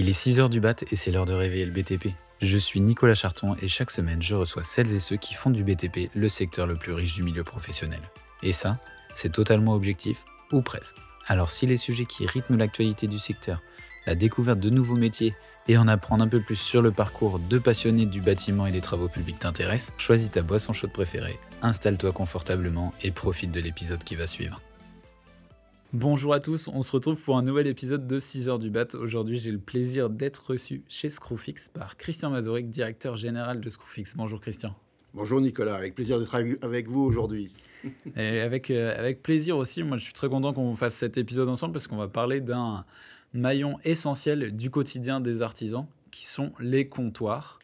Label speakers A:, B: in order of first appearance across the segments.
A: Il est 6 heures du mat et c'est l'heure de réveiller le BTP. Je suis Nicolas Charton et chaque semaine je reçois celles et ceux qui font du BTP le secteur le plus riche du milieu professionnel. Et ça, c'est totalement objectif, ou presque. Alors si les sujets qui rythment l'actualité du secteur, la découverte de nouveaux métiers et en apprendre un peu plus sur le parcours de passionnés du bâtiment et des travaux publics t'intéressent, choisis ta boisson chaude préférée, installe-toi confortablement et profite de l'épisode qui va suivre. Bonjour à tous, on se retrouve pour un nouvel épisode de 6 heures du BAT. Aujourd'hui, j'ai le plaisir d'être reçu chez Screwfix par Christian Mazurek, directeur général de Screwfix. Bonjour Christian.
B: Bonjour Nicolas, avec plaisir d'être avec vous aujourd'hui.
A: Et avec plaisir aussi, moi je suis très content qu'on fasse cet épisode ensemble parce qu'on va parler d'un maillon essentiel du quotidien des artisans qui sont les comptoirs.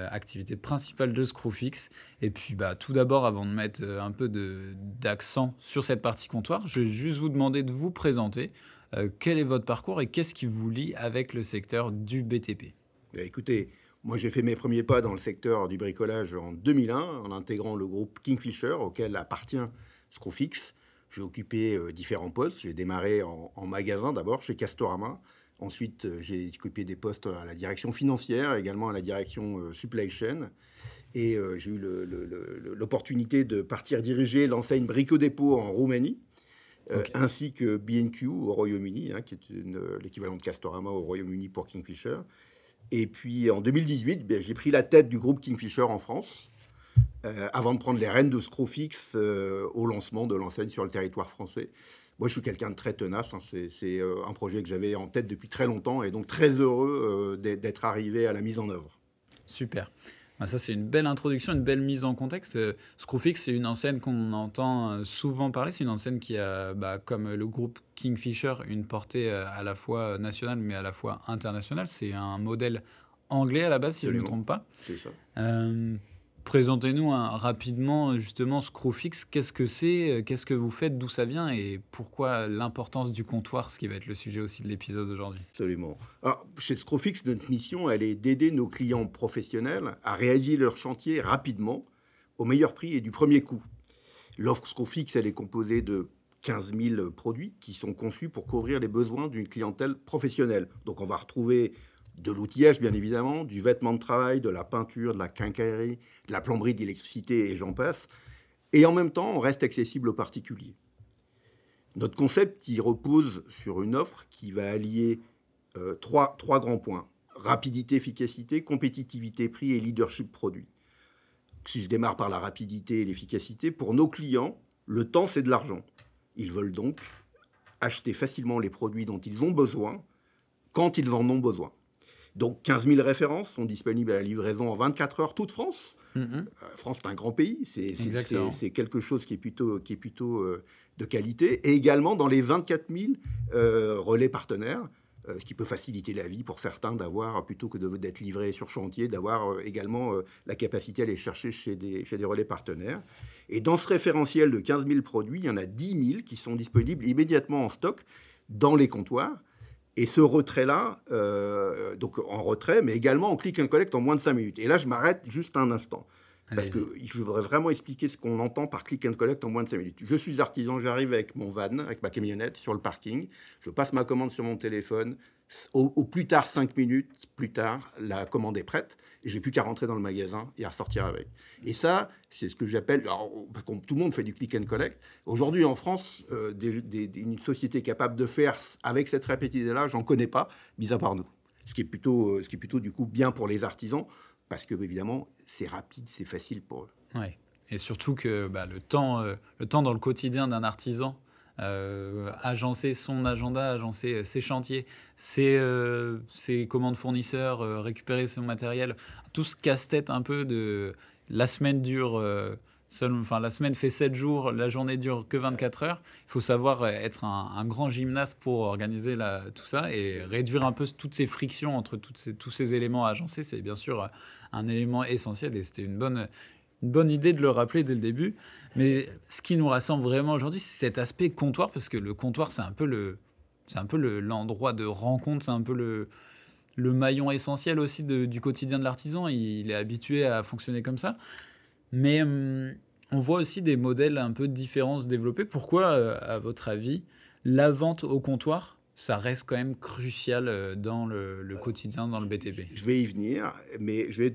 A: Activité principale de Screwfix. Et puis tout d'abord, avant de mettre un peu d'accent sur cette partie comptoir, je vais juste vous demander de vous présenter. Quel est votre parcours et qu'est-ce qui vous lie avec le secteur du BTP ?
B: Écoutez, moi j'ai fait mes premiers pas dans le secteur du bricolage en 2001 en intégrant le groupe Kingfisher auquel appartient Screwfix. J'ai occupé différents postes. J'ai démarré en magasin d'abord chez Castorama. Ensuite, j'ai occupé des postes à la direction financière, également à la direction supply chain. Et j'ai eu l'opportunité de partir diriger l'enseigne Brico Dépôt en Roumanie, ainsi que B&Q au Royaume-Uni, qui est l'équivalent de Castorama au Royaume-Uni pour Kingfisher. Et puis en 2018, j'ai pris la tête du groupe Kingfisher en France, avant de prendre les rênes de Screwfix au lancement de l'enseigne sur le territoire français. Moi, je suis quelqu'un de très tenace. C'est un projet que j'avais en tête depuis très longtemps et donc très heureux d'être arrivé à la mise en œuvre.
A: Super. Ça, c'est une belle introduction, une belle mise en contexte. Screwfix, c'est une enseigne qu'on entend souvent parler. C'est une enseigne qui a, comme le groupe Kingfisher, une portée à la fois nationale mais à la fois internationale. C'est un modèle anglais à la base, si je ne me trompe pas.
B: C'est ça.
A: Présentez-nous rapidement justement Screwfix. Qu'est-ce que c'est ? Qu'est-ce que vous faites ? D'où ça vient ? Et pourquoi l'importance du comptoir, ce qui va être le sujet aussi de l'épisode d'aujourd'hui ?
B: Absolument. Alors, chez Screwfix, notre mission, elle est d'aider nos clients professionnels à réaliser leur chantier rapidement, au meilleur prix et du premier coup. L'offre Screwfix, elle est composée de 15 000 produits qui sont conçus pour couvrir les besoins d'une clientèle professionnelle. Donc, on va retrouver de l'outillage, bien évidemment, du vêtement de travail, de la peinture, de la quincaillerie, de la plomberie, d'électricité, et j'en passe. Et en même temps, on reste accessible aux particuliers. Notre concept, il repose sur une offre qui va allier trois grands points. Rapidité, efficacité, compétitivité, prix et leadership produit. Si je démarre par la rapidité et l'efficacité, pour nos clients, le temps, c'est de l'argent. Ils veulent donc acheter facilement les produits dont ils ont besoin, quand ils en ont besoin. Donc 15 000 références sont disponibles à la livraison en 24 heures, toute France. France, c'est un grand pays, c'est quelque chose qui est plutôt de qualité. Et également dans les 24 000 relais partenaires, ce qui peut faciliter la vie pour certains d'avoir, plutôt que d'être livré sur chantier, d'avoir également la capacité à aller chercher chez des relais partenaires. Et dans ce référentiel de 15 000 produits, il y en a 10 000 qui sont disponibles immédiatement en stock dans les comptoirs. Et ce retrait-là, donc en retrait, mais également en click and collect en moins de 5 minutes. Et là, je m'arrête juste un instant. Parce que je voudrais vraiment expliquer ce qu'on entend par click and collect en moins de 5 minutes. Je suis artisan, j'arrive avec mon van, avec ma camionnette sur le parking. Je passe ma commande sur mon téléphone. Au plus tard, 5 minutes plus tard, la commande est prête. Et je n'ai plus qu'à rentrer dans le magasin et à ressortir avec. Et ça, c'est ce que j'appelle... Parce que tout le monde fait du click and collect. Aujourd'hui, en France, une société capable de faire avec cette rapidité-là, j'en connais pas, mis à part nous. Ce qui est plutôt du coup bien pour les artisans, parce que évidemment, c'est rapide, c'est facile pour eux.
A: Ouais. Et surtout que le temps dans le quotidien d'un artisan, agencer son agenda, agencer ses chantiers, ses commandes fournisseurs, récupérer son matériel, tout ce casse-tête un peu de la semaine dure, la semaine fait 7 jours, la journée dure que 24 heures. Il faut savoir être un grand gymnaste pour organiser tout ça et réduire un peu toutes ces frictions entre tous ces éléments à agencer. C'est bien sûr un élément essentiel et c'était une bonne idée de le rappeler dès le début. Mais ce qui nous rassemble vraiment aujourd'hui, c'est cet aspect comptoir, parce que le comptoir, c'est un peu l'endroit de rencontre, c'est un peu le maillon essentiel aussi du quotidien de l'artisan. Il est habitué à fonctionner comme ça. Mais on voit aussi des modèles un peu différents se développer. Pourquoi, à votre avis, la vente au comptoir ça reste quand même crucial dans le quotidien, dans le BTP.
B: Je vais y venir, mais je vais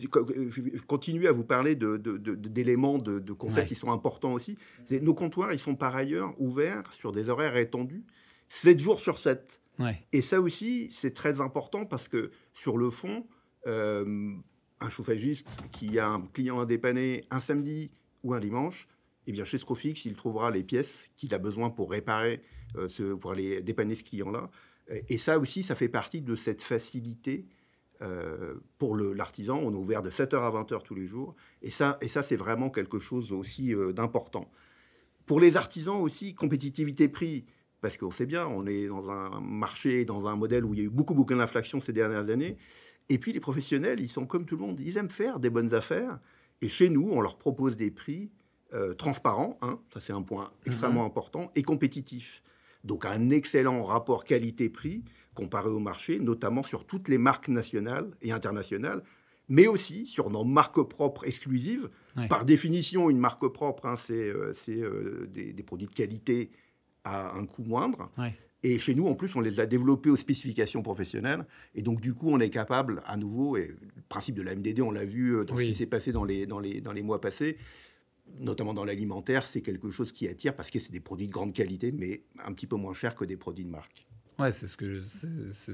B: continuer à vous parler d'éléments, de concepts
A: Ouais.
B: qui sont importants aussi. Nos comptoirs, ils sont par ailleurs ouverts sur des horaires étendus, 7 jours sur 7.
A: Ouais.
B: Et ça aussi, c'est très important parce que sur le fond, un chauffagiste qui a un client à dépanner un samedi ou un dimanche, eh bien chez Scrofix, il trouvera les pièces qu'il a besoin pour réparer, pour aller dépanner ce client-là. Et ça aussi, ça fait partie de cette facilité pour l'artisan. On est ouvert de 7h à 20h tous les jours. Et ça c'est vraiment quelque chose aussi d'important. Pour les artisans aussi, compétitivité-prix. Parce qu'on sait bien, on est dans un marché, dans un modèle où il y a eu beaucoup d'inflation ces dernières années. Et puis les professionnels, ils sont comme tout le monde. Ils aiment faire des bonnes affaires. Et chez nous, on leur propose des prix transparents, hein, ça c'est un point extrêmement important, et compétitifs. Donc un excellent rapport qualité-prix comparé au marché, notamment sur toutes les marques nationales et internationales, mais aussi sur nos marques propres exclusives.
A: Ouais.
B: Par définition, une marque propre, hein, c'est des produits de qualité à un coût moindre.
A: Ouais.
B: Et chez nous, en plus, on les a développés aux spécifications professionnelles. Et donc, du coup, on est capable, à nouveau, et le principe de la MDD, on l'a vu dans ce qui s'est passé dans les mois passés, notamment dans l'alimentaire, c'est quelque chose qui attire parce que c'est des produits de grande qualité, mais un petit peu moins chers que des produits de marque.
A: Ouais, c'est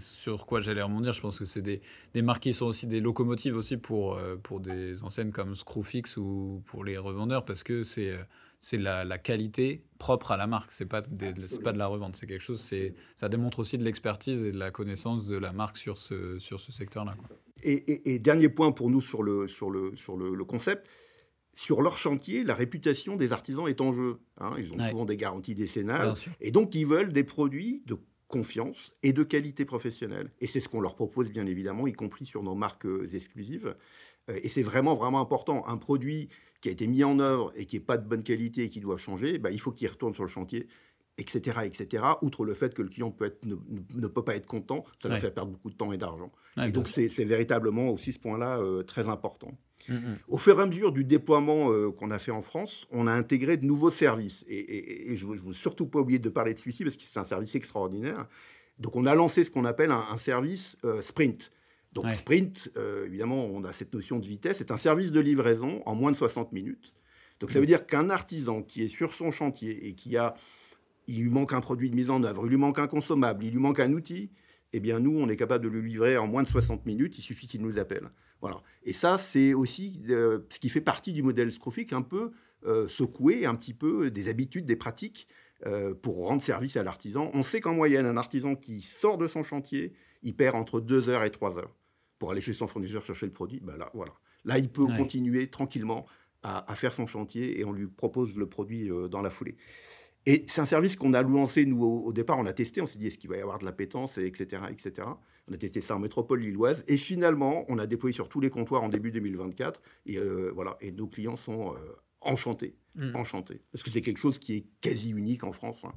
A: sur quoi j'allais rebondir. Je pense que c'est des marques qui sont aussi des locomotives aussi pour des enseignes comme Screwfix ou pour les revendeurs, parce que c'est la qualité propre à la marque. C'est pas de la revente. C'est quelque chose. Ça démontre aussi de l'expertise et de la connaissance de la marque sur ce secteur-là, quoi.
B: Et dernier point pour nous sur le concept. Sur leur chantier, la réputation des artisans est en jeu. Hein. Ils ont souvent des garanties décennales. Et donc, ils veulent des produits de confiance et de qualité professionnelle. Et c'est ce qu'on leur propose, bien évidemment, y compris sur nos marques exclusives. Et c'est vraiment, vraiment important. Un produit qui a été mis en œuvre et qui n'est pas de bonne qualité et qui doit changer, il faut qu'il retourne sur le chantier, etc., etc. Outre le fait que le client ne peut pas être content, ça va faire perdre beaucoup de temps et d'argent. Et donc, c'est véritablement aussi ce point-là très important. Au fur et à mesure du déploiement qu'on a fait en France, on a intégré de nouveaux services. Et je ne veux surtout pas oublier de parler de celui-ci parce que c'est un service extraordinaire. Donc, on a lancé ce qu'on appelle un service sprint. Donc, sprint, évidemment, on a cette notion de vitesse. C'est un service de livraison en moins de 60 minutes. Donc, ça veut dire qu'un artisan qui est sur son chantier et il lui manque un produit de mise en œuvre, il lui manque un consommable, il lui manque un outil, eh bien, nous, on est capable de le livrer en moins de 60 minutes. Il suffit qu'il nous appelle. Voilà. Et ça, c'est aussi ce qui fait partie du modèle Screwfix, un peu secouer un petit peu des habitudes, des pratiques pour rendre service à l'artisan. On sait qu'en moyenne, un artisan qui sort de son chantier, il perd entre 2 heures et 3 heures pour aller chez son fournisseur chercher le produit. Là, voilà. Là, il peut continuer tranquillement à faire son chantier et on lui propose le produit dans la foulée. Et c'est un service qu'on a lancé, nous, au départ, on a testé, on s'est dit, est-ce qu'il va y avoir de l'appétence, etc., etc. On a testé ça en métropole lilloise, et finalement, on a déployé sur tous les comptoirs en début 2024, et voilà, et nos clients sont enchantés, enchantés, parce que c'est quelque chose qui est quasi unique en France, hein,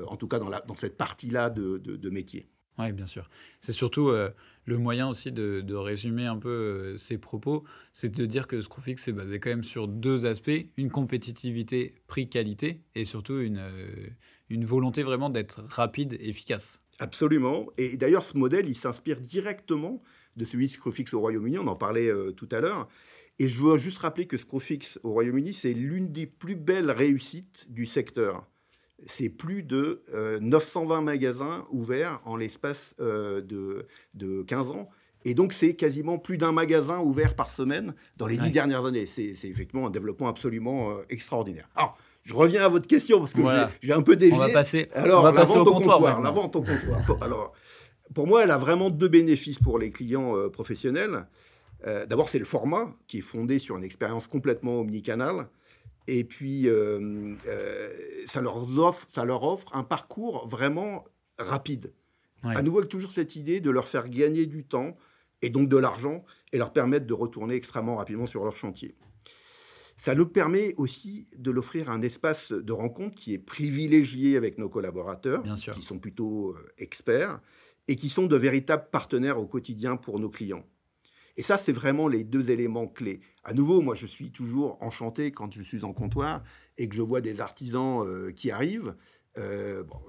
B: en tout cas dans cette partie-là de métier.
A: Oui, bien sûr. C'est surtout le moyen aussi de résumer un peu ces propos, c'est de dire que Screwfix est basé quand même sur deux aspects, une compétitivité prix-qualité et surtout une volonté vraiment d'être rapide et efficace.
B: Absolument. Et d'ailleurs, ce modèle, il s'inspire directement de celui de Screwfix au Royaume-Uni. On en parlait tout à l'heure. Et je veux juste rappeler que Screwfix au Royaume-Uni, c'est l'une des plus belles réussites du secteur. C'est plus de 920 magasins ouverts en l'espace de 15 ans. Et donc, c'est quasiment plus d'un magasin ouvert par semaine dans les 10 dernières années. C'est effectivement un développement absolument extraordinaire. Alors, je reviens à votre question parce que j'ai un peu dévié.
A: On va passer
B: au
A: comptoir.
B: La vente au comptoir. Alors, pour moi, elle a vraiment deux bénéfices pour les clients professionnels. D'abord, c'est le format qui est fondé sur une expérience complètement omnicanale. Et puis, ça leur offre un parcours vraiment rapide. À nouveau, avec toujours cette idée de leur faire gagner du temps et donc de l'argent et leur permettre de retourner extrêmement rapidement sur leur chantier. Ça nous permet aussi de l'offrir un espace de rencontre qui est privilégié avec nos collaborateurs, qui sont plutôt experts et qui sont de véritables partenaires au quotidien pour nos clients. Et ça, c'est vraiment les deux éléments clés. À nouveau, moi, je suis toujours enchanté quand je suis en comptoir et que je vois des artisans qui arrivent.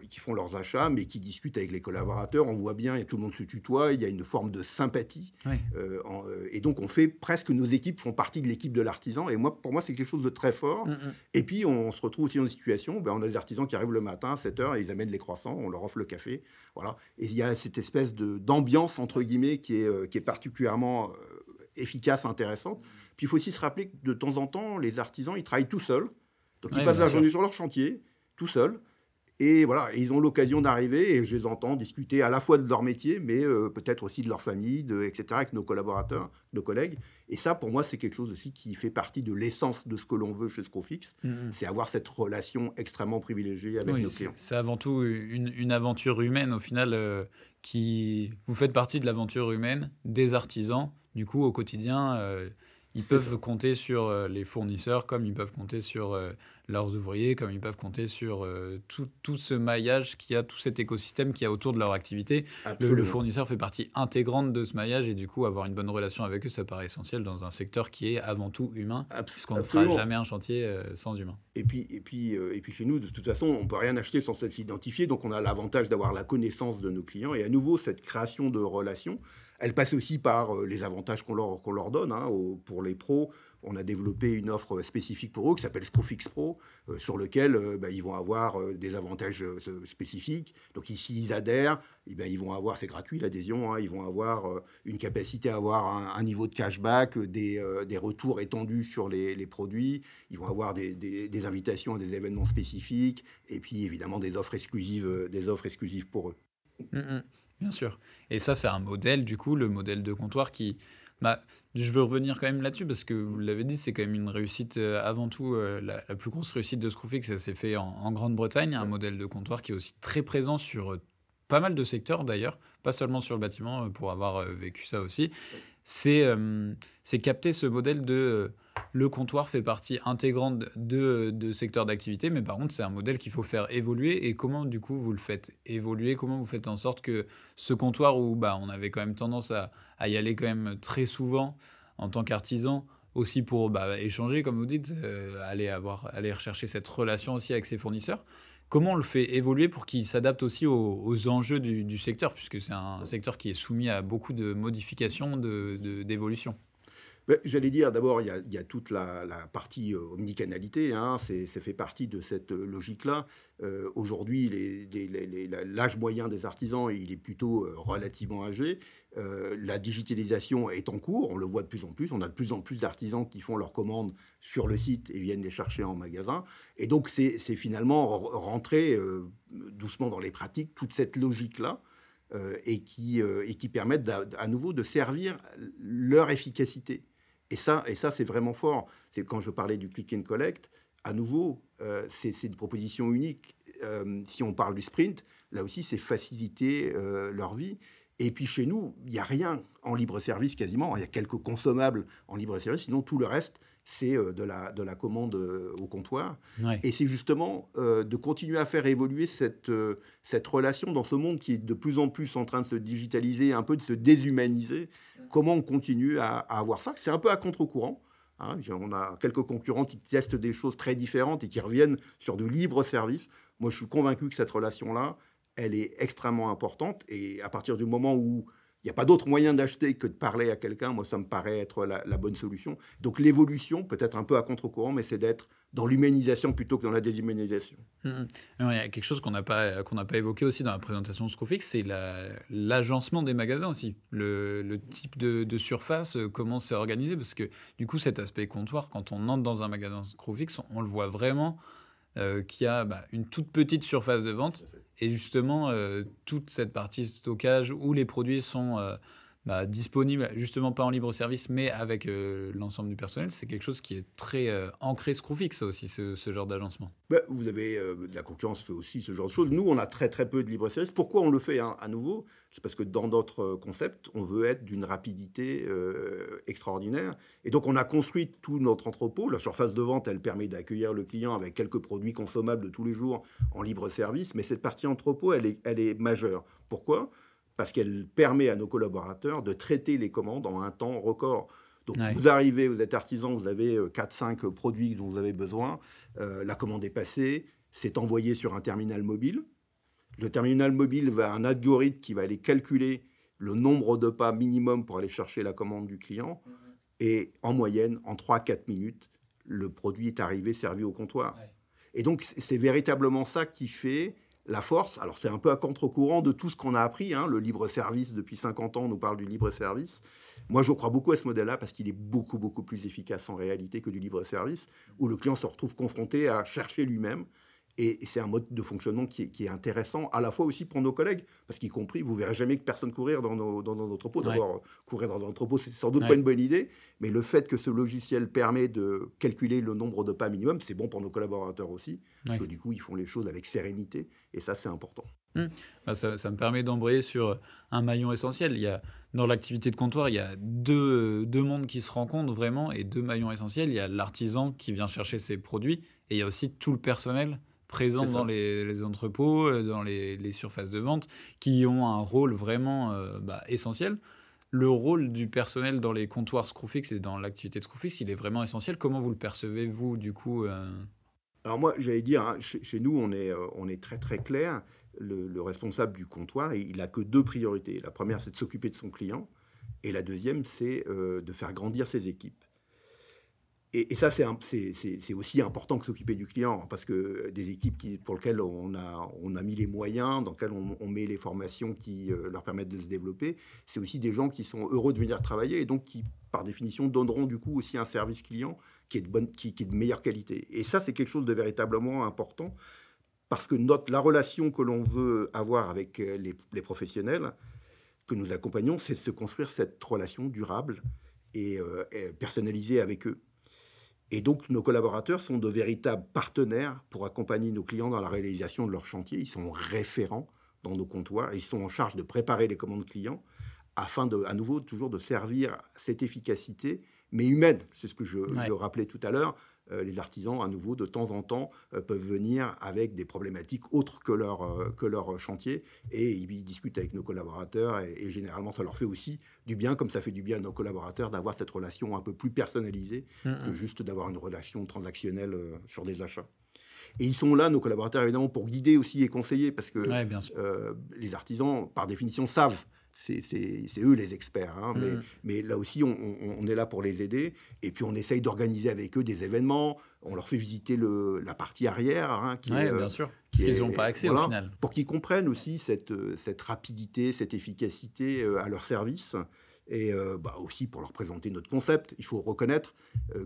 B: qui font leurs achats, mais qui discutent avec les collaborateurs. On voit bien, et tout le monde se tutoie, il y a une forme de sympathie.
A: Oui.
B: Et donc, on fait presque, nos équipes font partie de l'équipe de l'artisan. Et moi, pour moi, c'est quelque chose de très fort. Et puis, on se retrouve aussi dans une situation, on a des artisans qui arrivent le matin à 7 heures et ils amènent les croissants, on leur offre le café. Voilà. Et il y a cette espèce d'ambiance, entre guillemets, qui est particulièrement efficace, intéressante. Puis, il faut aussi se rappeler que de temps en temps, les artisans, ils travaillent tout seuls. Donc, ils passent la journée sur leur chantier, tout seuls. Et voilà, ils ont l'occasion d'arriver et je les entends discuter à la fois de leur métier, mais peut-être aussi de leur famille, etc., avec nos collaborateurs, nos collègues. Et ça, pour moi, c'est quelque chose aussi qui fait partie de l'essence de ce que l'on veut chez Scrofix. C'est avoir cette relation extrêmement privilégiée avec nos clients.
A: C'est avant tout une aventure humaine, au final, vous faites partie de l'aventure humaine des artisans. Du coup, au quotidien, ils peuvent compter sur les fournisseurs, comme ils peuvent compter sur leurs ouvriers, comme ils peuvent compter sur tout ce maillage qu'il y a, tout cet écosystème qu'il y a autour de leur activité. Le fournisseur fait partie intégrante de ce maillage et du coup, avoir une bonne relation avec eux, ça paraît essentiel dans un secteur qui est avant tout humain, puisqu'on ne fera jamais un chantier sans humain.
B: Et puis chez nous, de toute façon, on ne peut rien acheter sans s'identifier, donc on a l'avantage d'avoir la connaissance de nos clients. Et à nouveau, cette création de relations, elle passe aussi par les avantages qu'on leur donne. Pour les pros, on a développé une offre spécifique pour eux qui s'appelle Scrofix Pro, sur lequel ils vont avoir des avantages spécifiques. Donc ici, ils adhèrent, ils vont avoir, c'est gratuit l'adhésion, ils vont avoir une capacité à avoir un niveau de cashback, des retours étendus sur les produits. Ils vont avoir des invitations à des événements spécifiques et puis évidemment des offres exclusives pour eux.
A: Bien sûr. Et ça, c'est un modèle, du coup, le modèle de comptoir qui... je veux revenir quand même là-dessus, parce que vous l'avez dit, c'est quand même une réussite, avant tout, la plus grosse réussite de Screwfix, ça s'est fait en Grande-Bretagne, un modèle de comptoir qui est aussi très présent sur pas mal de secteurs, d'ailleurs, pas seulement sur le bâtiment, pour avoir vécu ça aussi. C'est capter ce modèle de... le comptoir fait partie intégrante de secteurs d'activité, mais par contre, c'est un modèle qu'il faut faire évoluer. Et comment, du coup, vous le faites évoluer? Comment vous faites en sorte que ce comptoir où on avait quand même tendance à y aller quand même très souvent en tant qu'artisan, aussi pour échanger, comme vous dites, aller rechercher cette relation aussi avec ses fournisseurs, comment on le fait évoluer pour qu'il s'adapte aussi aux enjeux du secteur, puisque c'est un secteur qui est soumis à beaucoup de modifications, d'évolution?
B: J'allais dire, d'abord, il y a toute la partie omnicanalité, ça fait partie de cette logique-là. Aujourd'hui, l'âge moyen des artisans, il est plutôt relativement âgé. La digitalisation est en cours, on le voit de plus en plus. On a de plus en plus d'artisans qui font leurs commandes sur le site et viennent les chercher en magasin. Et donc, c'est finalement rentrer doucement dans les pratiques, toute cette logique-là. Et qui permettent à nouveau de servir leur efficacité. Et ça c'est vraiment fort. C'est quand je parlais du click and collect, à nouveau, c'est une proposition unique. Si on parle du sprint, là aussi, c'est faciliter leur vie. Et puis chez nous, il n'y a rien en libre-service quasiment. Il y a quelques consommables en libre-service, sinon tout le reste, c'est de la commande au comptoir.
A: Ouais.
B: Et c'est justement de continuer à faire évoluer cette relation dans ce monde qui est de plus en plus en train de se digitaliser, un peu de se déshumaniser. Comment on continue à avoir ça? C'est un peu à contre-courant. On a quelques concurrents qui testent des choses très différentes et qui reviennent sur de libre-service. Moi, je suis convaincu que cette relation-là, elle est extrêmement importante. Et à partir du moment où il n'y a pas d'autre moyen d'acheter que de parler à quelqu'un, moi, ça me paraît être la bonne solution. Donc l'évolution, peut-être un peu à contre-courant, mais c'est d'être dans l'humanisation plutôt que dans la déshumanisation.
A: Il y a quelque chose qu'on n'a pas évoqué aussi dans la présentation de Screwfix, c'est l'agencement des magasins aussi. Le type de surface, comment c'est organisé, parce que du coup, cet aspect comptoir, quand on entre dans un magasin Screwfix, on le voit vraiment qu'il y a une toute petite surface de vente. Et justement, toute cette partie stockage où les produits sont disponibles, justement pas en libre service, mais avec l'ensemble du personnel, c'est quelque chose qui est très ancré Screwfix aussi, ce genre d'agencement.
B: Vous avez la concurrence fait aussi ce genre de choses. Nous, on a très très peu de libre service. Pourquoi on le fait à nouveau? C'est parce que dans notre concept, on veut être d'une rapidité extraordinaire. Et donc, on a construit tout notre entrepôt. La surface de vente, elle permet d'accueillir le client avec quelques produits consommables de tous les jours en libre service. Mais cette partie entrepôt, elle est majeure. Pourquoi? Parce qu'elle permet à nos collaborateurs de traiter les commandes en un temps record. Donc, Vous arrivez, vous êtes artisan, vous avez 4-5 produits dont vous avez besoin. La commande est passée. c'est envoyé sur un terminal mobile. Le terminal mobile va un algorithme qui va aller calculer le nombre de pas minimum pour aller chercher la commande du client. Et en moyenne, en 3-4 minutes, le produit est arrivé, servi au comptoir. Ouais. Et donc, c'est véritablement ça qui fait la force. Alors, c'est un peu à contre-courant de tout ce qu'on a appris. Le libre-service, depuis 50 ans, on nous parle du libre-service. Moi, je crois beaucoup à ce modèle-là parce qu'il est beaucoup, beaucoup plus efficace en réalité que du libre-service, où le client se retrouve confronté à chercher lui-même. Et c'est un mode de fonctionnement qui est intéressant, à la fois aussi pour nos collègues, parce qu'y compris, vous ne verrez jamais que personne courir dans nos entrepôts. D'abord, courir dans un entrepôt, c'est sans doute pas une bonne idée, mais le fait que ce logiciel permet de calculer le nombre de pas minimum, c'est bon pour nos collaborateurs aussi, parce que du coup, ils font les choses avec sérénité, et ça, c'est important.
A: Ça me permet d'embrayer sur un maillon essentiel. Dans l'activité de comptoir, il y a deux mondes qui se rencontrent vraiment, et deux maillons essentiels. Il y a l'artisan qui vient chercher ses produits, et il y a aussi tout le personnel présents dans les entrepôts, dans les surfaces de vente, qui ont un rôle vraiment essentiel. Le rôle du personnel dans les comptoirs Screwfix et dans l'activité de Screwfix, il est vraiment essentiel. Comment vous le percevez, vous, du coup
B: Alors moi, j'allais dire, chez nous, on est très très clair. Le responsable du comptoir, il n'a que deux priorités. La première, c'est de s'occuper de son client. Et la deuxième, c'est de faire grandir ses équipes. Et ça, c'est aussi important que s'occuper du client, parce que des équipes pour lesquelles on a mis les moyens, dans lesquelles on met les formations qui leur permettent de se développer, c'est aussi des gens qui sont heureux de venir travailler et donc qui, par définition, donneront du coup aussi un service client qui est de meilleure qualité. Et ça, c'est quelque chose de véritablement important, parce que la relation que l'on veut avoir avec les professionnels que nous accompagnons, c'est de se construire cette relation durable et personnalisée avec eux. Et donc, nos collaborateurs sont de véritables partenaires pour accompagner nos clients dans la réalisation de leur chantier. Ils sont référents dans nos comptoirs. Ils sont en charge de préparer les commandes clients afin, à nouveau, toujours de servir cette efficacité, mais humaine. C'est ce que je rappelais tout à l'heure. Les artisans, à nouveau, de temps en temps, peuvent venir avec des problématiques autres que leur chantier. Et ils discutent avec nos collaborateurs. Et généralement, ça leur fait aussi du bien, comme ça fait du bien à nos collaborateurs, d'avoir cette relation un peu plus personnalisée que juste d'avoir une relation transactionnelle sur des achats. Et ils sont là, nos collaborateurs, évidemment, pour guider aussi et conseiller, parce que les artisans, par définition, savent. C'est eux les experts, mais là aussi on est là pour les aider, et puis on essaye d'organiser avec eux des événements, on leur fait visiter la partie arrière,
A: bien sûr, parce qu'ils n'ont pas accès au final.
B: Pour qu'ils comprennent aussi cette rapidité, cette efficacité à leur service, et aussi pour leur présenter notre concept. Il faut reconnaître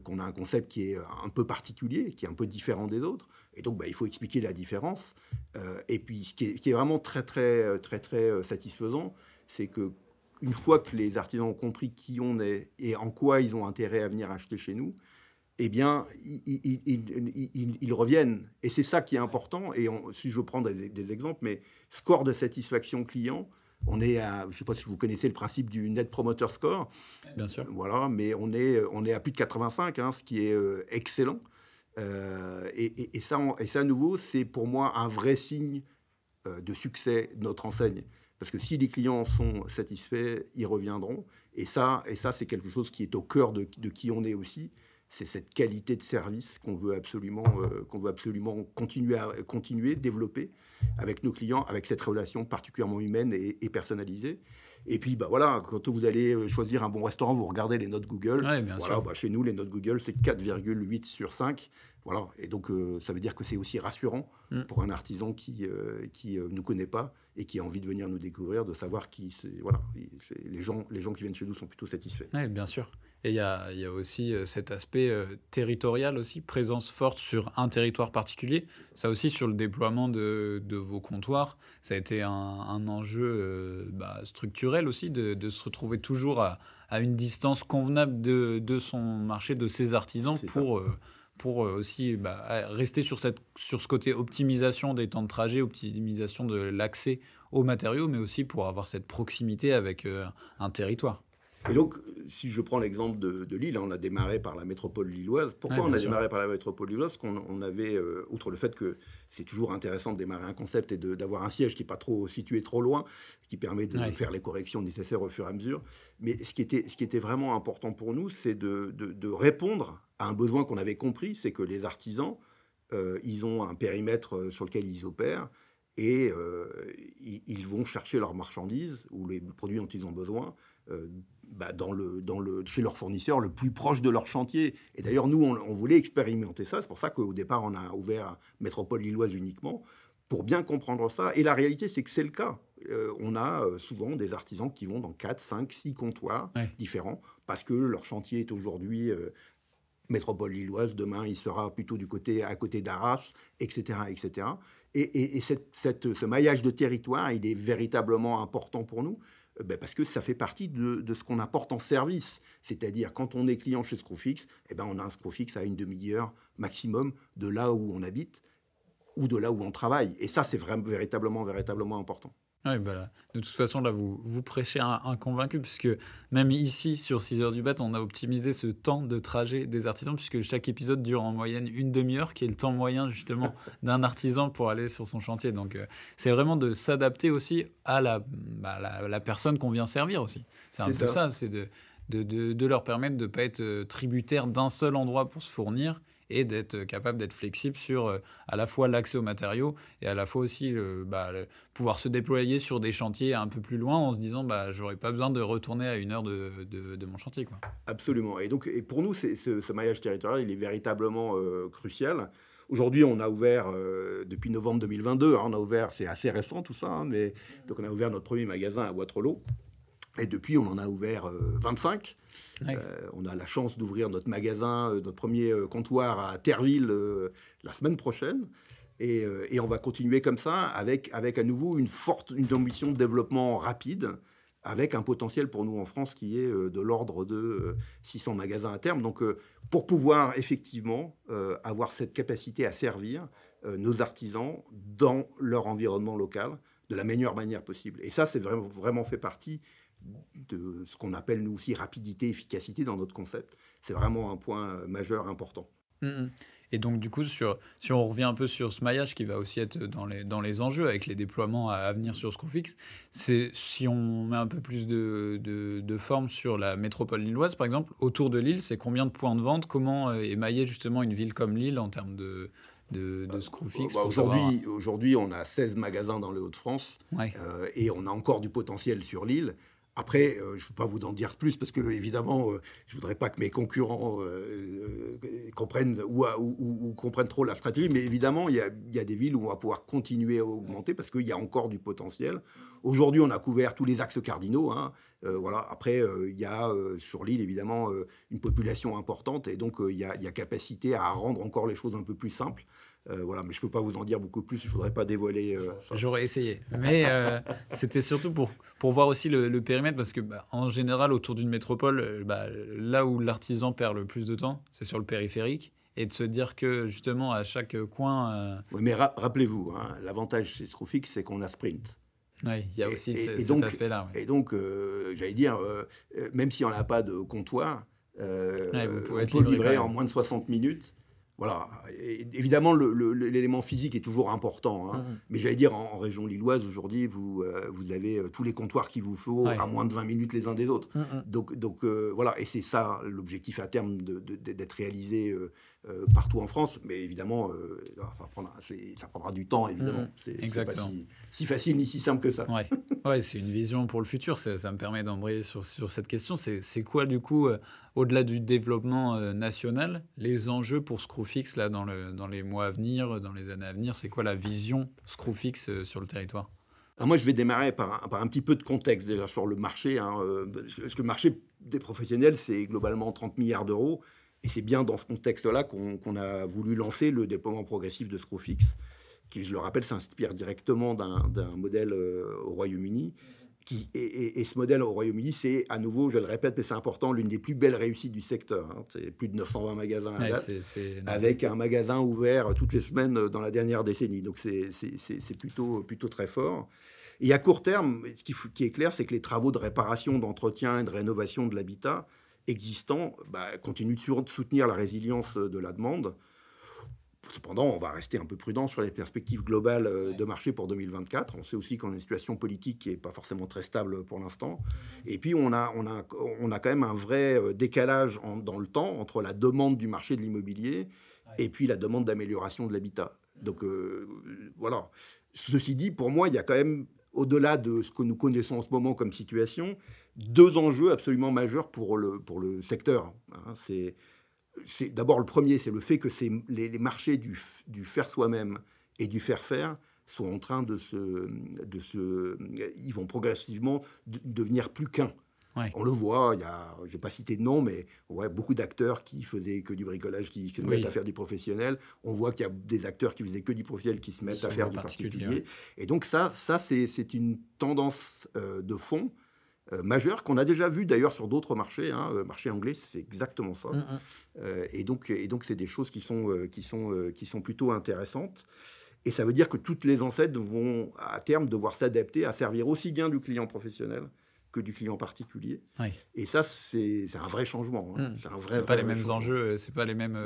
B: qu'on a un concept qui est un peu particulier, qui est un peu différent des autres, et donc il faut expliquer la différence. Et puis ce qui est vraiment très très très très satisfaisant, c'est qu'une fois que les artisans ont compris qui on est et en quoi ils ont intérêt à venir acheter chez nous, eh bien, ils reviennent. Et c'est ça qui est important. Et si je prends des exemples, mais score de satisfaction client, on est à, je ne sais pas si vous connaissez le principe du Net Promoter Score.
A: Bien sûr.
B: Voilà, mais on est à plus de 85, ce qui est excellent. Et ça, à nouveau, c'est pour moi un vrai signe de succès de notre enseigne. Parce que si les clients sont satisfaits, ils reviendront. Et ça c'est quelque chose qui est au cœur de qui on est aussi. C'est cette qualité de service qu'on veut absolument continuer, développer avec nos clients, avec cette relation particulièrement humaine et personnalisée. Et puis, quand vous allez choisir un bon restaurant, vous regardez les notes Google.
A: Ouais, bien sûr.
B: Chez nous, les notes Google, c'est 4,8 sur 5. Voilà. Et donc, ça veut dire que c'est aussi rassurant pour un artisan qui ne nous connaît pas et qui a envie de venir nous découvrir, de savoir les gens qui viennent chez nous sont plutôt satisfaits.
A: Oui, bien sûr. Et il y a aussi cet aspect territorial aussi, présence forte sur un territoire particulier. Ça aussi, sur le déploiement de vos comptoirs, ça a été un enjeu structurel aussi, de se retrouver toujours à une distance convenable de son marché, de ses artisans, pour aussi rester sur ce côté optimisation des temps de trajet, optimisation de l'accès aux matériaux, mais aussi pour avoir cette proximité avec un territoire.
B: Et donc, si je prends l'exemple de Lille, on a démarré par la métropole lilloise. Pourquoi on a démarré par la métropole lilloise? Parce qu'on avait, outre le fait que c'est toujours intéressant de démarrer un concept et d'avoir un siège qui n'est pas trop situé trop loin, qui permet de faire les corrections nécessaires au fur et à mesure. Mais ce qui était vraiment important pour nous, c'est de répondre à un besoin qu'on avait compris, c'est que les artisans ils ont un périmètre sur lequel ils opèrent, et ils vont chercher leurs marchandises ou les produits dont ils ont besoin chez leurs fournisseurs le plus proche de leur chantier. Et d'ailleurs, nous, on voulait expérimenter ça. C'est pour ça qu'au départ, on a ouvert Métropole Lilloise uniquement, pour bien comprendre ça. Et la réalité, c'est que c'est le cas. On a souvent des artisans qui vont dans 4, 5, 6 comptoirs différents, parce que leur chantier est aujourd'hui Métropole Lilloise, demain il sera plutôt à côté d'Arras, etc. etc. Et ce maillage de territoire, il est véritablement important pour nous, parce que ça fait partie de ce qu'on apporte en service. C'est-à-dire, quand on est client chez Screwfix, on a un Screwfix à une demi-heure maximum de là où on habite ou de là où on travaille. Et ça, c'est véritablement important.
A: Oui, de toute façon, là, vous prêchez un convaincu, puisque même ici, sur 6 heures du bat, on a optimisé ce temps de trajet des artisans, puisque chaque épisode dure en moyenne une demi-heure, qui est le temps moyen, justement, d'un artisan pour aller sur son chantier. Donc, c'est vraiment de s'adapter aussi à la personne qu'on vient servir aussi. C'est un peu ça, c'est de leur permettre de ne pas être tributaire d'un seul endroit pour se fournir, et d'être capable d'être flexible sur à la fois l'accès aux matériaux et à la fois aussi pouvoir se déployer sur des chantiers un peu plus loin en se disant j'aurais pas besoin de retourner à 1 heure de mon chantier, quoi.
B: Absolument. Et pour nous, ce maillage territorial, il est véritablement crucial. Aujourd'hui, on a ouvert, depuis novembre 2022, on a ouvert, c'est assez récent tout ça, mais donc on a ouvert notre premier magasin à Waterloo. Et depuis, on en a ouvert 25. On a la chance d'ouvrir notre magasin, notre premier comptoir à Terreville la semaine prochaine. Et on va continuer comme ça avec à nouveau une ambition de développement rapide, avec un potentiel pour nous en France qui est de l'ordre de 600 magasins à terme. Donc, pour pouvoir effectivement avoir cette capacité à servir nos artisans dans leur environnement local de la meilleure manière possible. Et ça, c'est vraiment fait partie de ce qu'on appelle nous aussi rapidité, efficacité dans notre concept. C'est vraiment un point majeur important.
A: Et donc du coup, si on revient un peu sur ce maillage qui va aussi être dans les enjeux avec les déploiements à venir sur Screwfix, c'est si on met un peu plus de forme sur la métropole lilloise, par exemple, autour de Lille, c'est combien de points de vente? Comment émailler justement une ville comme Lille en termes de Screwfix?
B: Aujourd'hui, on a 16 magasins dans les Hauts-de-France et on a encore du potentiel sur Lille. Après, je ne peux pas vous en dire plus parce que, évidemment, je ne voudrais pas que mes concurrents comprennent ou comprennent trop la stratégie. Mais évidemment, il y a des villes où on va pouvoir continuer à augmenter parce qu'il y a encore du potentiel. Aujourd'hui, on a couvert tous les axes cardinaux. Voilà. Après, il y a sur l'île, évidemment, une population importante. Et donc, il y a capacité à rendre encore les choses un peu plus simples. Voilà, mais je ne peux pas vous en dire beaucoup plus, je ne voudrais pas dévoiler ça.
A: J'aurais essayé, mais c'était surtout pour voir aussi le périmètre, parce que en général, autour d'une métropole, là où l'artisan perd le plus de temps, c'est sur le périphérique, et de se dire que justement, à chaque coin...
B: Oui, mais rappelez-vous, l'avantage chez Screwfix, c'est qu'on a Sprint.
A: Oui, il y a aussi cet aspect-là. Ouais.
B: Et donc, j'allais dire, même si on n'a pas de comptoir, on peut livrer en moins de 60 minutes. Voilà. Et évidemment, l'élément physique est toujours important. Mais j'allais dire, en région lilloise, aujourd'hui, vous avez tous les comptoirs qu'il vous faut à moins de 20 minutes les uns des autres. Donc voilà. Et c'est ça l'objectif à terme d'être réalisé partout en France. Mais évidemment, ça prendra du temps, évidemment. C'est pas si facile ni si simple que ça.
A: Ouais, c'est une vision pour le futur. Ça me permet d'embrayer sur cette question. C'est quoi, du coup, au-delà du développement national, les enjeux pour Screwfix là, dans les mois à venir, dans les années à venir? C'est quoi la vision Screwfix sur le territoire?
B: Alors moi, je vais démarrer par un petit peu de contexte déjà sur le marché. Parce que le marché des professionnels, c'est globalement 30 milliards d'euros. Et c'est bien dans ce contexte-là qu'on a voulu lancer le déploiement progressif de Screwfix, qui, je le rappelle, s'inspire directement d'un modèle au Royaume-Uni. Et ce modèle au Royaume-Uni, c'est, à nouveau, je le répète, mais c'est important, l'une des plus belles réussites du secteur. C'est plus de 920 magasins à date, avec un magasin ouvert toutes les semaines dans la dernière décennie. Donc c'est plutôt très fort. Et à court terme, ce qui est clair, c'est que les travaux de réparation, d'entretien et de rénovation de l'habitat existant continuent de soutenir la résilience de la demande. Cependant, on va rester un peu prudent sur les perspectives globales de marché pour 2024. On sait aussi qu'on a une situation politique qui n'est pas forcément très stable pour l'instant. Et puis, on a quand même un vrai décalage dans le temps entre la demande du marché de l'immobilier et puis la demande d'amélioration de l'habitat. Donc voilà. Ceci dit, pour moi, il y a quand même, au-delà de ce que nous connaissons en ce moment comme situation, deux enjeux absolument majeurs pour le secteur. Hein. D'abord, le premier, c'est le fait que les marchés du faire soi-même et du faire sont en train ils vont progressivement devenir plus qu'un.
A: Ouais.
B: On le voit, je ne vais pas citer de nom, mais on voit beaucoup d'acteurs qui faisaient que du bricolage, qui se mettent à faire du professionnel. On voit qu'il y a des acteurs qui faisaient que du professionnel, qui se mettent à faire du particulier. Ouais. Et donc ça c'est une tendance de fond majeure qu'on a déjà vu d'ailleurs sur d'autres marchés. Hein. Le marché anglais, c'est exactement ça. Et donc c'est des choses qui sont plutôt intéressantes. Et ça veut dire que toutes les enseignes vont à terme devoir s'adapter à servir aussi bien du client professionnel que du client particulier. Oui. Et ça, c'est un vrai changement. Hein.
A: C'est pas les mêmes enjeux, c'est pas les mêmes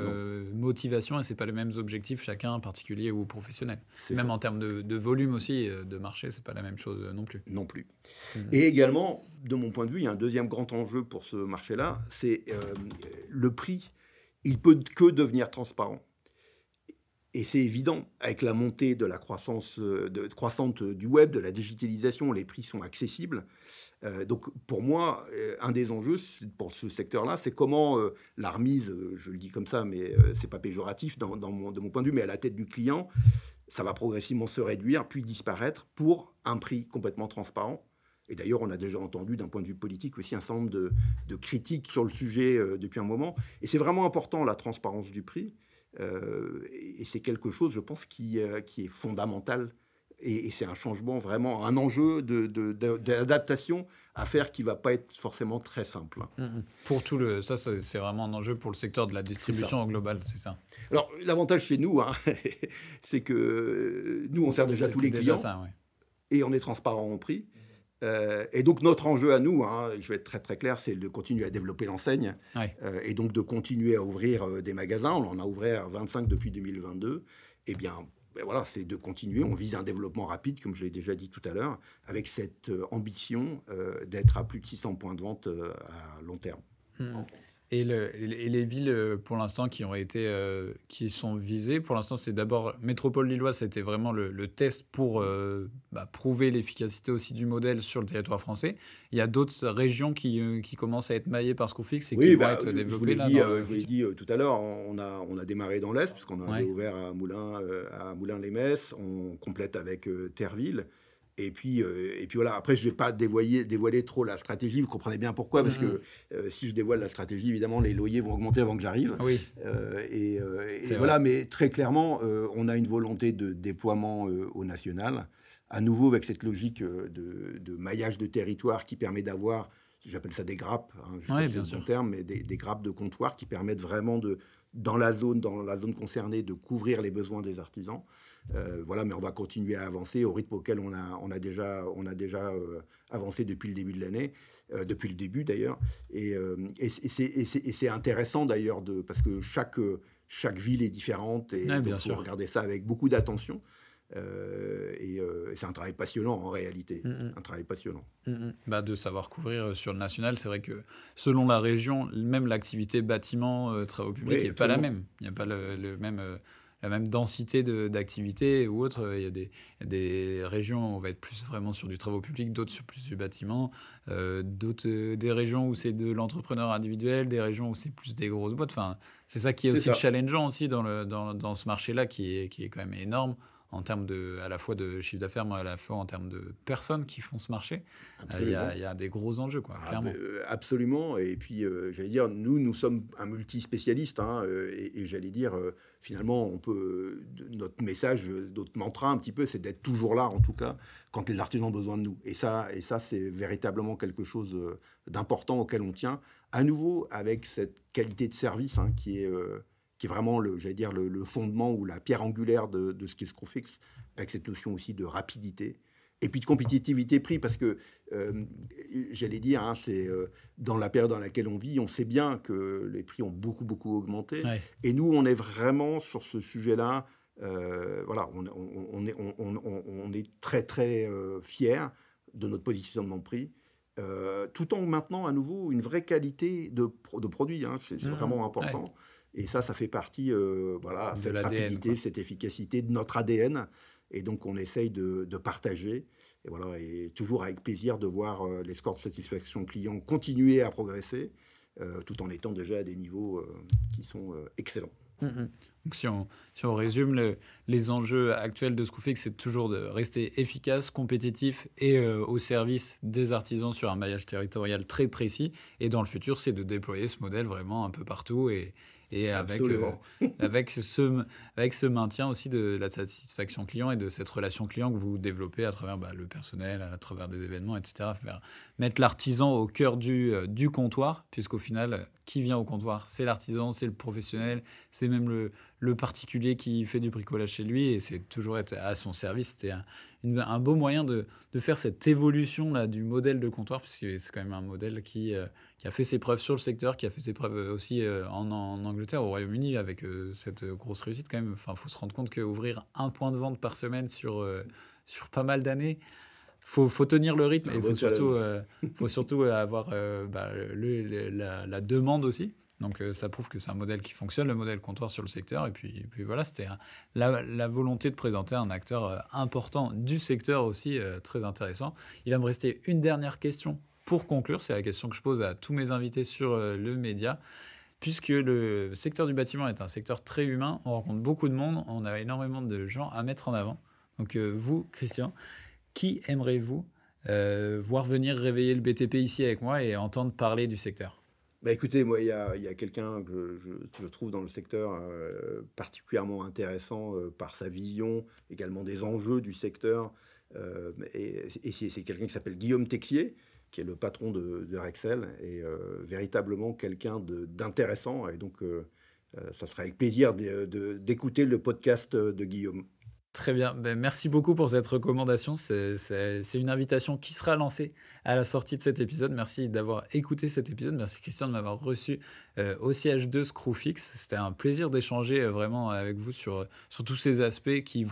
A: motivations et c'est pas les mêmes objectifs, chacun particulier ou professionnel. Même en termes de volume aussi, de marché, c'est pas la même chose non plus.
B: Non plus. Et également, de mon point de vue, il y a un deuxième grand enjeu pour ce marché-là, c'est le prix. Il peut que devenir transparent. Et c'est évident, avec la montée de la croissante du web, de la digitalisation, les prix sont accessibles. Donc pour moi, un des enjeux pour ce secteur-là, c'est comment la remise, je le dis comme ça, mais c'est pas péjoratif de mon point de vue, mais à la tête du client, ça va progressivement se réduire, puis disparaître pour un prix complètement transparent. Et d'ailleurs, on a déjà entendu d'un point de vue politique aussi un certain nombre de critiques sur le sujet depuis un moment. Et c'est vraiment important, la transparence du prix. Et c'est quelque chose, je pense, qui est fondamental. Et c'est un changement, vraiment, un enjeu d'adaptation à faire qui ne va pas être forcément très simple.
A: Pour ça, c'est vraiment un enjeu pour le secteur de la distribution au global, c'est ça.
B: Alors, l'avantage chez nous, c'est que nous, on sert déjà tous les clients et on est transparent en prix. Et donc, notre enjeu à nous, je vais être très très clair, c'est de continuer à développer l'enseigne et donc de continuer à ouvrir des magasins. On en a ouvert 25 depuis 2022. Eh bien, voilà, c'est de continuer. On vise un développement rapide, comme je l'ai déjà dit tout à l'heure, avec cette ambition d'être à plus de 600 points de vente à long terme.
A: Et les villes, pour l'instant, qui sont visées, pour l'instant, c'est d'abord Métropole Lilloise, c'était vraiment le test pour prouver l'efficacité aussi du modèle sur le territoire français. Il y a d'autres régions qui commencent à être maillées par Screwfix et qui vont être développées là.
B: Je vous l'ai dit tout à l'heure, on a démarré dans l'Est, parce qu'on a ouvert à Moulins-les-Messes, on complète avec Terreville. Et puis voilà, après, je ne vais pas dévoiler trop la stratégie, vous comprenez bien pourquoi, parce que si je dévoile la stratégie, évidemment, les loyers vont augmenter avant que j'arrive.
A: Oui.
B: Et voilà, mais très clairement, on a une volonté de déploiement au national, à nouveau avec cette logique de maillage de territoire qui permet d'avoir, j'appelle ça des grappes, je ne sais pas si c'est le bon terme, mais des grappes de comptoir qui permettent vraiment dans la zone concernée, de couvrir les besoins des artisans. Voilà, mais on va continuer à avancer au rythme auquel on a déjà avancé depuis le début de l'année, depuis le début d'ailleurs. Et c'est intéressant d'ailleurs parce que chaque ville est différente et il faut regarder ça avec beaucoup d'attention. Et c'est un travail passionnant en réalité, un travail passionnant.
A: De savoir couvrir sur le national, c'est vrai que selon la région, même l'activité bâtiment, travaux publics n'est pas la même. Il n'y a pas la même densité d'activité ou autre. Il y a des régions où on va être plus vraiment sur du travaux publics, d'autres sur plus du bâtiment, des régions où c'est de l'entrepreneur individuel, des régions où c'est plus des grosses boîtes. Enfin, c'est ça qui est aussi challengeant aussi dans ce marché-là qui est quand même énorme en termes à la fois de chiffre d'affaires, mais à la fois en termes de personnes qui font ce marché. Il y a des gros enjeux, clairement.
B: Absolument. Et puis, j'allais dire, nous sommes un multispécialiste. Et j'allais dire, finalement, notre message, notre mantra un petit peu, c'est d'être toujours là, en tout cas, quand les artisans ont besoin de nous. Et ça c'est véritablement quelque chose d'important auquel on tient. À nouveau, avec cette qualité de service qui est vraiment le fondement ou la pierre angulaire de ce qu'est Screwfix, avec cette notion aussi de rapidité et puis de compétitivité prix, parce que j'allais dire, c'est dans la période dans laquelle on vit, on sait bien que les prix ont beaucoup augmenté, et nous on est vraiment sur ce sujet-là. Voilà, on est très fiers de notre positionnement de prix. Tout en maintenant à nouveau une vraie qualité de produit, c'est vraiment important. Et ça fait partie, voilà,
A: De
B: cette
A: l'ADN,
B: rapidité,
A: quoi.
B: cette efficacité de notre ADN. Et donc, on essaye de partager. Et voilà, et toujours avec plaisir de voir les scores de satisfaction client continuer à progresser, tout en étant déjà à des niveaux qui sont excellents.
A: Donc si on résume, les enjeux actuels de Screwfix, c'est toujours de rester efficace, compétitif et au service des artisans sur un maillage territorial très précis. Et dans le futur, c'est de déployer ce modèle vraiment un peu partout et
B: Absolument.
A: avec ce maintien aussi de la satisfaction client et de cette relation client que vous développez à travers le personnel, à travers des événements, etc. Mettre l'artisan au cœur du comptoir, puisqu'au final, qui vient au comptoir? C'est l'artisan, c'est le professionnel, c'est même le particulier qui fait du bricolage chez lui, et c'est toujours être à son service. C'était un beau moyen de faire cette évolution là, du modèle de comptoir, parce que c'est quand même un modèle qui a fait ses preuves sur le secteur, qui a fait ses preuves aussi en Angleterre, au Royaume-Uni, avec cette grosse réussite quand même. Enfin, faut se rendre compte qu'ouvrir un point de vente par semaine sur pas mal d'années, faut tenir le rythme,
B: C'est
A: et
B: un
A: il
B: bon challenge.
A: faut surtout avoir la demande aussi. Donc ça prouve que c'est un modèle qui fonctionne, le modèle comptoir sur le secteur. Et puis voilà, c'était la volonté de présenter un acteur important du secteur aussi, très intéressant. Il va me rester une dernière question pour conclure. C'est la question que je pose à tous mes invités sur le média. Puisque le secteur du bâtiment est un secteur très humain, on rencontre beaucoup de monde, on a énormément de gens à mettre en avant. Donc vous, Christian, qui aimeriez-vous voir venir réveiller le BTP ici avec moi et entendre parler du secteur?
B: Bah écoutez, moi, il y a quelqu'un que je trouve dans le secteur particulièrement intéressant par sa vision, également des enjeux du secteur. Et c'est quelqu'un qui s'appelle Guillaume Texier, qui est le patron de Rexel, et véritablement quelqu'un d'intéressant. Et donc, ça sera avec plaisir d'écouter le podcast de Guillaume.
A: Très bien. Ben, merci beaucoup pour cette recommandation. C'est une invitation qui sera lancée à la sortie de cet épisode. Merci d'avoir écouté cet épisode. Merci Christian de m'avoir reçu au siège de Screwfix. C'était un plaisir d'échanger vraiment avec vous sur tous ces aspects qui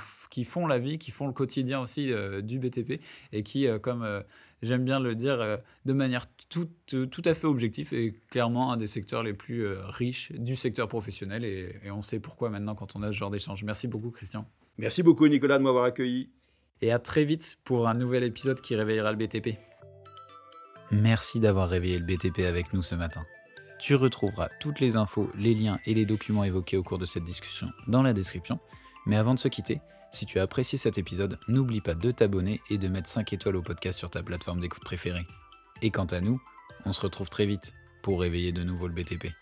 A: font la vie, qui font le quotidien aussi du BTP, et qui, comme j'aime bien le dire, de manière tout à fait objective, est clairement un des secteurs les plus riches du secteur professionnel. Et on sait pourquoi maintenant quand on a ce genre d'échange. Merci beaucoup Christian.
B: Merci beaucoup Nicolas de m'avoir accueilli.
A: Et à très vite pour un nouvel épisode qui réveillera le BTP. Merci d'avoir réveillé le BTP avec nous ce matin. Tu retrouveras toutes les infos, les liens et les documents évoqués au cours de cette discussion dans la description. Mais avant de se quitter, si tu as apprécié cet épisode, n'oublie pas de t'abonner et de mettre 5 étoiles au podcast sur ta plateforme d'écoute préférée. Et quant à nous, on se retrouve très vite pour réveiller de nouveau le BTP.